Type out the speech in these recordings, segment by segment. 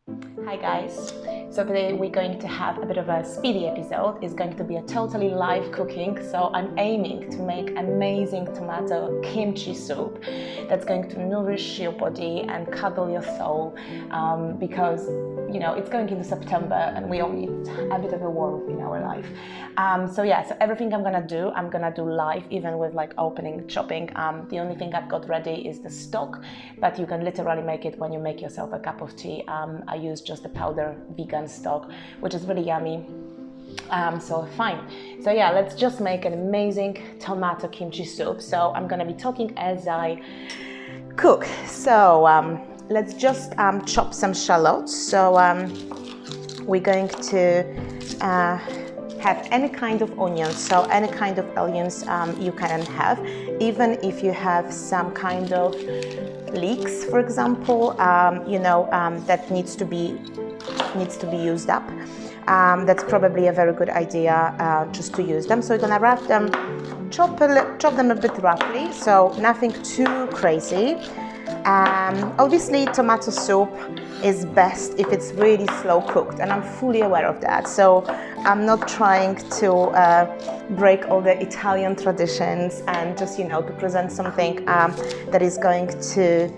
Hi guys, so today we're going to have a bit of a speedy episode. It's going to be a totally live cooking, so I'm aiming to make amazing tomato kimchi soup that's going to nourish your body and cuddle your soul, because you know it's going into September and we all need a bit of a warmth in our life. So everything I'm gonna do live, even with like opening, chopping. The only thing I've got ready is the stock, but you can literally make it when you make yourself a cup of tea. I use just the powder vegan stock, which is really yummy. So fine. So yeah, let's just make an amazing tomato kimchi soup. So I'm gonna be talking as I cook. So let's just chop some shallots. So we're going to have any kind of onions, so any kind of onions you can have, even if you have some kind of leeks, for example, that needs to be used up. That's probably a very good idea, just to use them. So we're gonna wrap them, chop them a bit roughly, so nothing too crazy. Obviously, tomato soup is best if it's really slow cooked, and I'm fully aware of that. So I'm not trying to break all the Italian traditions and just, to present something that is going to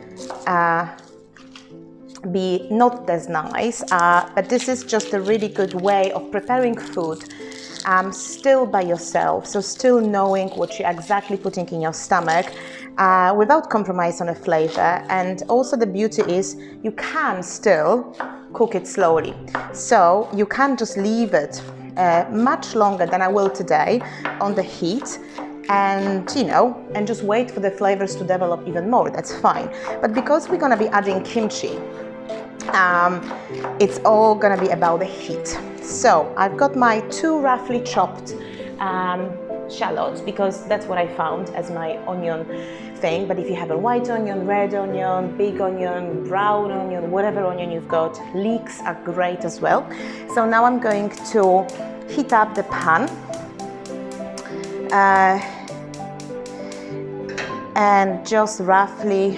be not as nice. But this is just a really good way of preparing food still by yourself, so still knowing what you're exactly putting in your stomach, without compromise on a flavor. And also the beauty is you can still cook it slowly, so you can just leave it much longer than I will today on the heat, and and just wait for the flavors to develop even more. That's fine. But because we're gonna be adding kimchi, it's all gonna be about the heat. So I've got my 2 roughly chopped shallots, because that's what I found as my onion thing. But if you have a white onion, red onion, big onion, brown onion, whatever onion you've got, leeks are great as well. So now I'm going to heat up the pan, and just roughly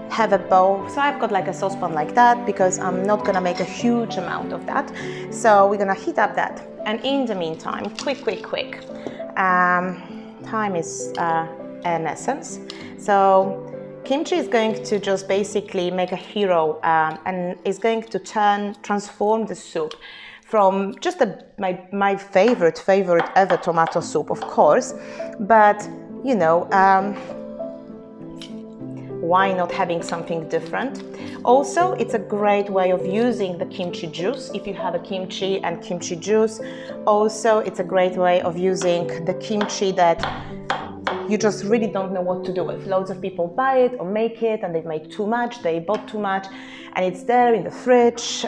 have a bowl. So I've got like a saucepan like that, because I'm not gonna make a huge amount of that. So we're gonna heat up that. And in the meantime, quick. Time is an essence. So kimchi is going to just basically make a hero, and is going to transform the soup from just my favorite ever tomato soup, of course, but why not having something different? Also, it's a great way of using the kimchi juice. If you have a kimchi and kimchi juice, also it's a great way of using the kimchi that you just really don't know what to do with. Loads of people buy it or make it, and they've made too much, they bought too much, and it's there in the fridge.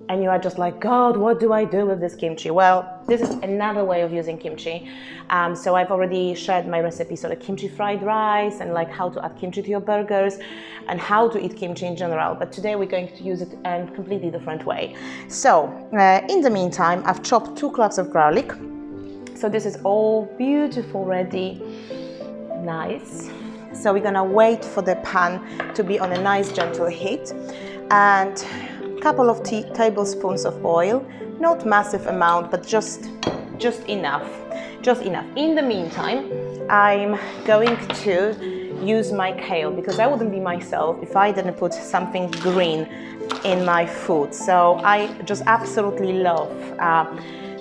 And you are just like, God, what do I do with this kimchi? Well, this is another way of using kimchi. So I've already shared my recipe, so the kimchi fried rice, and like how to add kimchi to your burgers, and how to eat kimchi in general. But today we're going to use it in a completely different way. So in the meantime, I've chopped 2 cloves of garlic. So this is all beautiful, ready, nice. So we're gonna wait for the pan to be on a nice gentle heat, and couple of tablespoons of oil, not massive amount, but just enough. In the meantime, I'm going to use my kale, because I wouldn't be myself if I didn't put something green in my food. So I just absolutely love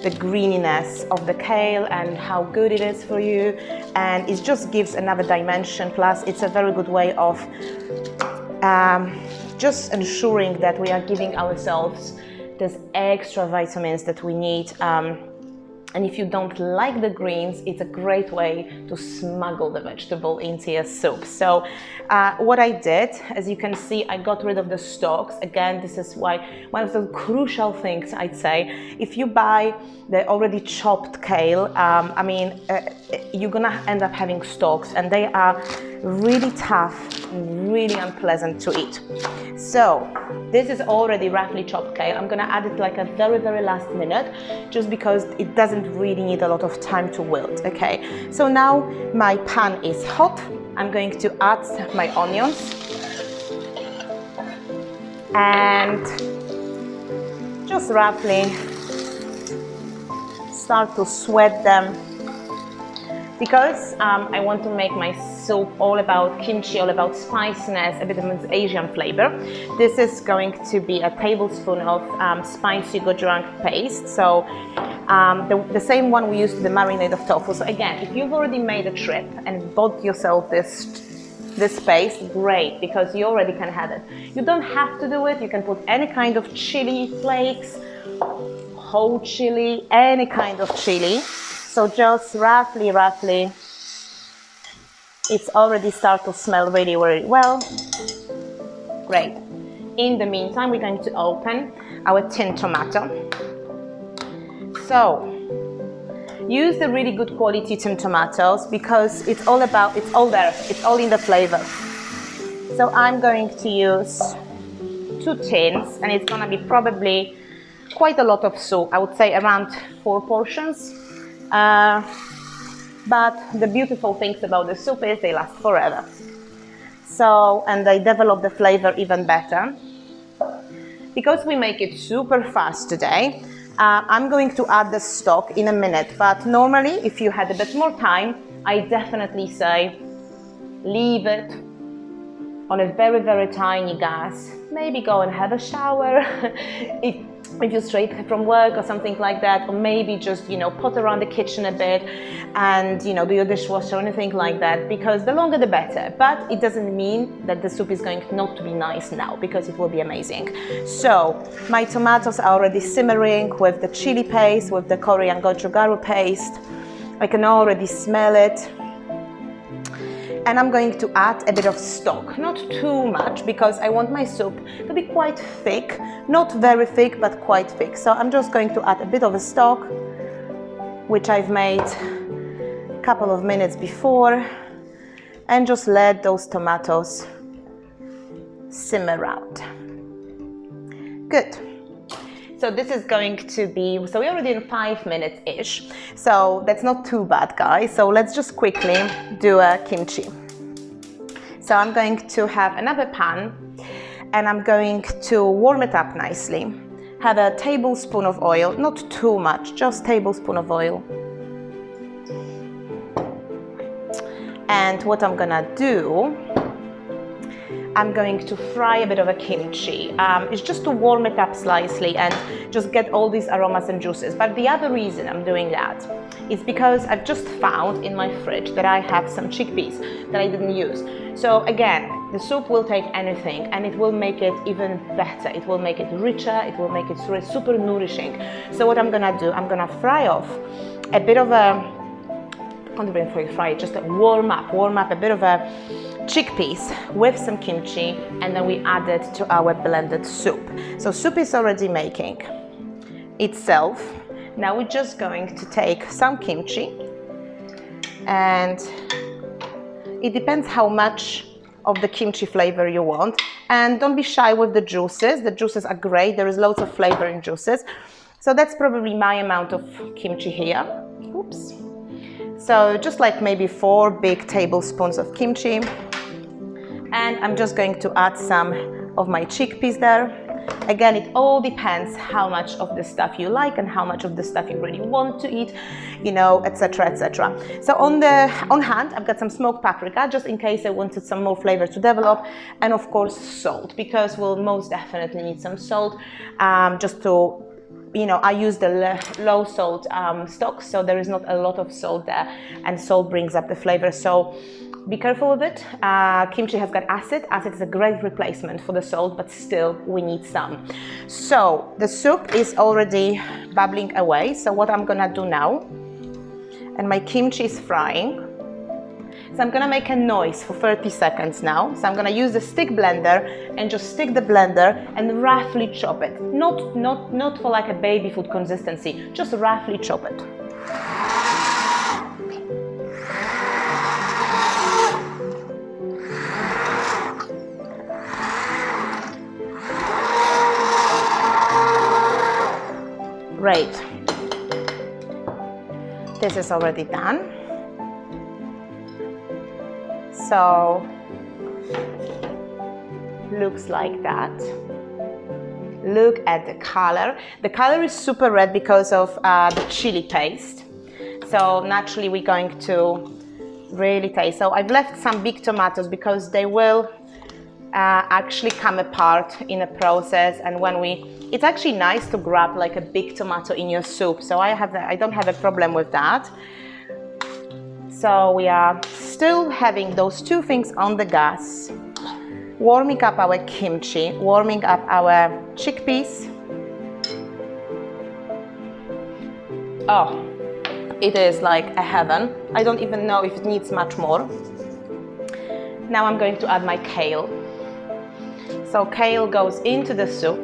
the greeniness of the kale and how good it is for you, and it just gives another dimension. Plus it's a very good way of just ensuring that we are giving ourselves these extra vitamins that we need. And if you don't like the greens, it's a great way to smuggle the vegetable into your soup. So what I did, as you can see, I got rid of the stalks. Again, this is why one of the crucial things I'd say, if you buy the already chopped kale, you're gonna end up having stalks, and they are really tough and really unpleasant to eat. So this is already roughly chopped kale. I'm gonna add it like a very last minute, just because it doesn't really need a lot of time to wilt. Okay, so now my pan is hot. I'm going to add my onions. and just roughly start to sweat them, because I want to make my soup all about kimchi, all about spiciness, a bit of Asian flavor. This is going to be a tablespoon of spicy gochujang paste, so the same one we used to the marinade of tofu. So again, if you've already made a trip and bought yourself this paste, great, because you already can have it. You don't have to do it. You can put any kind of chili flakes, whole chili, any kind of chili. So just roughly, it's already start to smell really, really well. Great. In the meantime, we're going to open our tin tomato. So use the really good quality tin tomatoes, because it's all there, it's all in the flavor. So I'm going to use 2 tins, and it's gonna be probably quite a lot of soup. I would say around 4 portions. But the beautiful things about the soup is they last forever. So, and they develop the flavor even better. Because we make it super fast today, I'm going to add the stock in a minute, but normally if you had a bit more time, I definitely say leave it on a very, very tiny gas. Maybe go and have a shower if you're straight from work or something like that, or maybe just, you know, pot around the kitchen a bit and, you know, do your dishwasher or anything like that, because the longer the better. But it doesn't mean that the soup is going not to be nice now, because it will be amazing. So my tomatoes are already simmering with the chili paste, with the coriander gochugaru paste. I can already smell it. And I'm going to add a bit of stock, not too much, because I want my soup to be quite thick, not very thick, but quite thick. So I'm just going to add a bit of a stock, which I've made a couple of minutes before, and just let those tomatoes simmer out. Good. So this is going to be, so we're already in 5 minutes-ish. So that's not too bad, guys. So let's just quickly do a kimchi. So I'm going to have another pan, and I'm going to warm it up nicely. Have a tablespoon of oil, not too much, just tablespoon of oil. And what I'm gonna do, I'm going to fry a bit of a kimchi. It's just to warm it up slightly and just get all these aromas and juices. But the other reason I'm doing that is because I've just found in my fridge that I have some chickpeas that I didn't use. So again, the soup will take anything and it will make it even better. It will make it richer, it will make it super nourishing. So what I'm gonna do, I'm gonna fry off a bit of a, not even fry it, just warm up a bit of a chickpeas with some kimchi, and then we add it to our blended soup. So soup is already making itself. Now we're just going to take some kimchi, and it depends how much of the kimchi flavor you want, and don't be shy with the juices. The juices are great, there is loads of flavor in juices. So that's probably my amount of kimchi here. Oops. So just like maybe 4 big tablespoons of kimchi. And I'm just going to add some of my chickpeas there. Again, it all depends how much of the stuff you like and how much of the stuff you really want to eat, you know, etc, etc. So on hand, I've got some smoked paprika, just in case I wanted some more flavor to develop, and of course salt, because we'll most definitely need some salt, just to, you know, I use the low salt stock, so there is not a lot of salt there, and salt brings up the flavor. So be careful with it. Kimchi has got acid. Acid is a great replacement for the salt, but still we need some. So the soup is already bubbling away. So what I'm gonna do now, and my kimchi is frying, so I'm gonna make a noise for 30 seconds now. So I'm gonna use the stick blender and just stick the blender and roughly chop it. Not for like a baby food consistency, just roughly chop it. Great. This is already done. So looks like that. Look at the color. The color is super red because of the chili paste. So naturally we're going to really taste. So I've left some big tomatoes because they will actually come apart in a process, and when it's actually nice to grab like a big tomato in your soup. So I don't have a problem with that. So we are still having those two things on the gas, warming up our kimchi, warming up our chickpeas. Oh, it is like a heaven. I don't even know if it needs much more. Now I'm going to add my kale. So kale goes into the soup,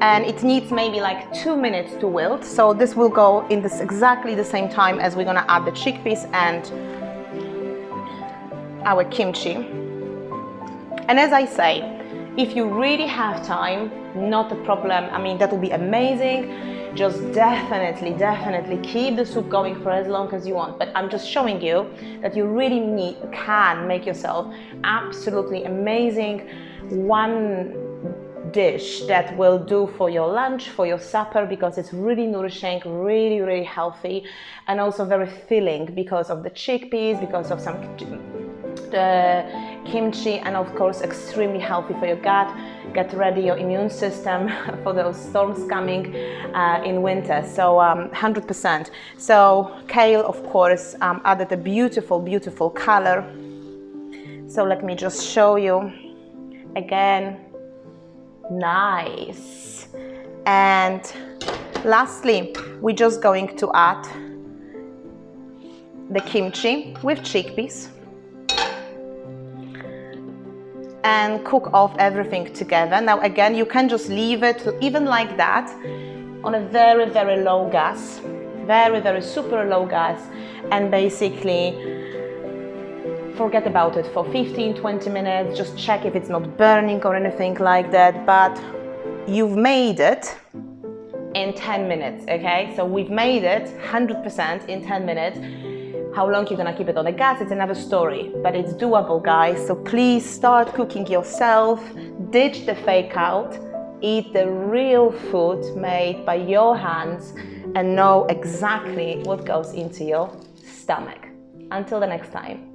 and it needs maybe like 2 minutes to wilt. So this will go in this exactly the same time as we're gonna add the chickpeas and our kimchi. And as I say, if you really have time, not a problem. I mean, that will be amazing. Just definitely keep the soup going for as long as you want. But I'm just showing you that you really can make yourself absolutely amazing one dish that will do for your lunch, for your supper, because it's really nourishing, really healthy, and also very filling because of the chickpeas, because of the kimchi, and of course extremely healthy for your gut. Get ready your immune system for those storms coming in winter. So 100%. So kale, of course, added a beautiful color. So let me just show you again. Nice. And lastly, we're just going to add the kimchi with chickpeas and cook off everything together. Now again, you can just leave it even like that on a very low gas, very super low gas, and basically forget about it for 15-20 minutes. Just check if it's not burning or anything like that. But you've made it in 10 minutes, okay? So we've made it 100% in 10 minutes. How long you're gonna keep it on the gas, it's another story, but it's doable, guys. So please start cooking yourself, ditch the fake out, eat the real food made by your hands, and know exactly what goes into your stomach. Until the next time.